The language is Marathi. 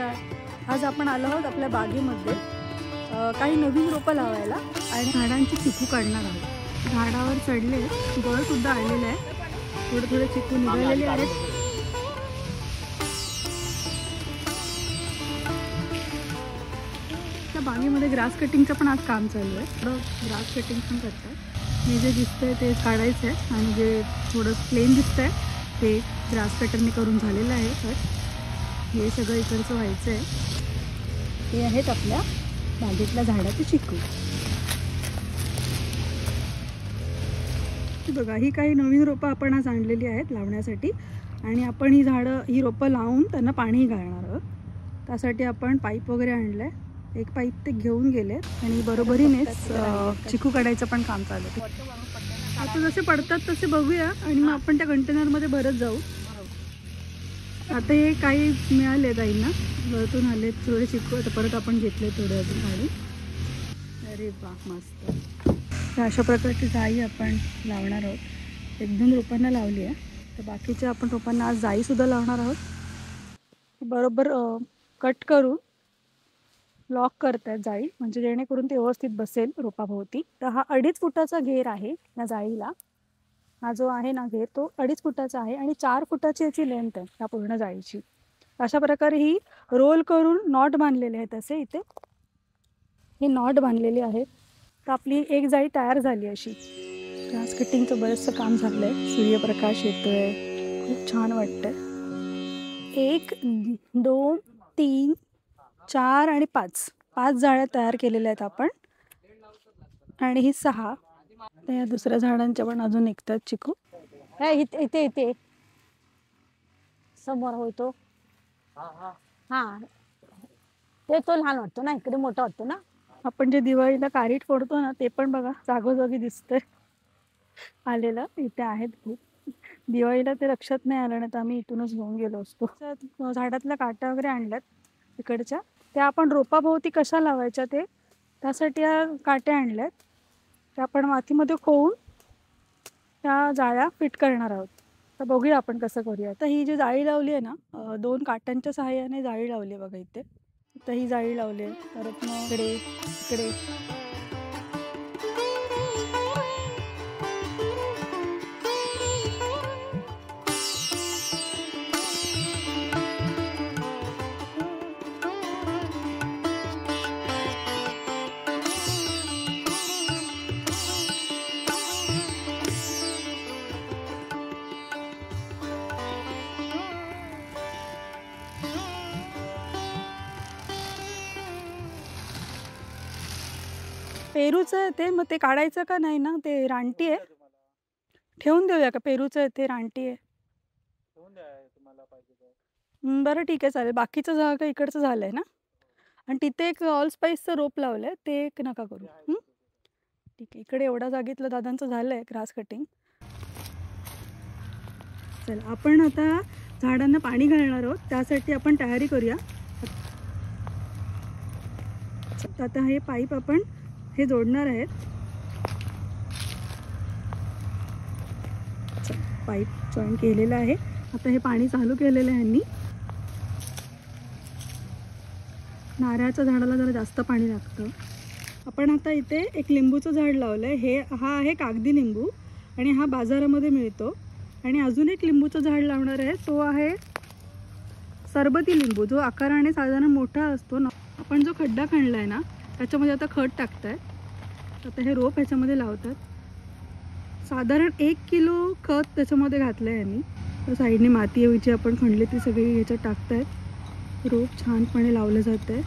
नमस्कार. आज आपण आलो आहोत आपल्या बागेमध्ये काही नवीन रोपं लावायला आणि झाडांची चिकू काढणार आहोत. झाडावर चढले गळ सुद्धा आलेले आहे, थोडे थोडे चिकू निघालेले आहेत. त्या बागेमध्ये ग्रास कटिंगचं पण आज काम चालू आहे. थोडं ग्रास कटिंग पण करतात. हे जे दिसतंय ते काढायचं आहे आणि जे थोडं प्लेन दिसतंय ते ग्रास कटरने करून झालेलं आहे. तर हे सगळं इकडचं व्हायचं आहे. हे आहेत आपल्या बागेतल्या झाडाचे चिकू. बघा, ही काही नवीन रोपं आपण आज आणलेली आहेत लावण्यासाठी आणि आपण ही रोपं लावून त्यांना पाणी घालणार आहोत. त्यासाठी आपण पाईप वगैरे आणलं आहे. एक पाईप ते घेऊन गेले आणि बरोबरीनेच चिकू काढायचं पण काम चालू आहे. आता जसे पडतात तसे बघूया आणि मग आपण त्या कंटेनरमध्ये भरत जाऊ. आता हे काही मिळाले ताईंना, वरतून आले थोडे चिकू. आता परत आपण घेतले थोडे अजून काढून. अरे वा, मस्त. तर अशा प्रकारची जाई आपण लावणार आहोत. 1-2 रोपांना लावली आहे, तर बाकीच्या आपण रोपांना आज जाईसुद्धा लावणार आहोत. बरोबर कट करून लॉक करतात जाई, म्हणजे जेणेकरून ते व्यवस्थित बसेल रोपाभोवती. तर हा 2.5 फुटाचा घेर आहे या जाळीला. हा जो आहे ना घेर, तो 2.5 फुटाचा आहे आणि 4 फुटाची याची लेंथ आहे या पूर्ण जाळीची. अशा प्रकारे ही रोल करून नॉट बांधलेले आहेत. असे इथे हे नॉट बांधलेले आहेत. तर आपली एक जाळी तयार झाली अशी. ग्रास कटिंगचं बरंचसं काम झालं आहे. सूर्यप्रकाश येतोय, खूप छान वाटतंय. 1, 2, 3, 4 आणि 5 जाळ्या तयार केलेल्या आहेत आपण. आणि ही 6. तर या दुसऱ्या झाडांच्या पण अजून निघतात चिकू. इथे इथे समोर होतो. हा, ते तो लहान वाटतो ना, इकडे मोठा वाटतो ना. आपण जे दिवाळीला कारीट फोडतो ना, ते पण बघा जागोजागी दिसतंय आलेलं. इथे आहेत खूप. दिवाळीला ते लक्षात नाही आलं ना, तर आम्ही इथूनच घेऊन गेलो असतो. झाडातल्या काट्या वगैरे आणल्यात तिकडच्या, त्या आपण रोपाभोवती कशा लावायच्या ते त्यासाठी या काट्या आणल्यात. त्या आपण मातीमध्ये खोवून त्या जाळ्या फिट करणार आहोत. तर बघूया आपण कसं करूया. तर ही जी जाळी लावली आहे ना, 2 काट्यांच्या सहाय्याने जाळी लावली आहे बघा इथे. तर ही जाळी लावली आहे. परत मग इकडे पेरूचं आहे ते. मग ते काढायचं का नाही ना, ते रानटी आहे. ठेवून देऊया का? पेरूचं आहे ते, रानटी आहे. बरं ठीक आहे, चालेल. बाकीचं जागा इकडचं झालं आहे ना. आणि तिथे एक ऑलस्पाईसचं रोप लावलं आहे, ते एक नका करू. ठीक आहे, इकडे एवढ्या जागेतलं दादांचं झालं आहे ग्रास कटिंग. चला, आपण आता झाडांना पाणी घालणार आहोत. त्यासाठी आपण तयारी करूया. आता हे पाईप आपण हे जोडणार आहेत. पाईप जॉईन केलेलं आहे. आता हे पाणी चालू केलेलं आहे ह्यांनी. नारळाच्या झाडाला जरा जास्त पाणी लागतं. आपण आता इथे एक लिंबूचं झाड लावलं आहे. हा आहे कागदी लिंबू आणि हा बाजारामध्ये मिळतो. आणि अजून एक लिंबूचं झाड लावणार आहे, तो आहे सरबती लिंबू, जो आकाराने साधारण मोठा असतो ना. आपण जो खड्डा खणला आहे ना, त्याच्यामध्ये आता खत टाकताय. आता हे रोप ह्याच्यामध्ये लावतात. साधारण 1 किलो खत त्याच्यामध्ये घातलं आहे यांनी. तर साईडने माती ऐवजी आपण खणली ती सगळी ह्याच्यात टाकतायत. रोप छानपणे लावलं जात आहे.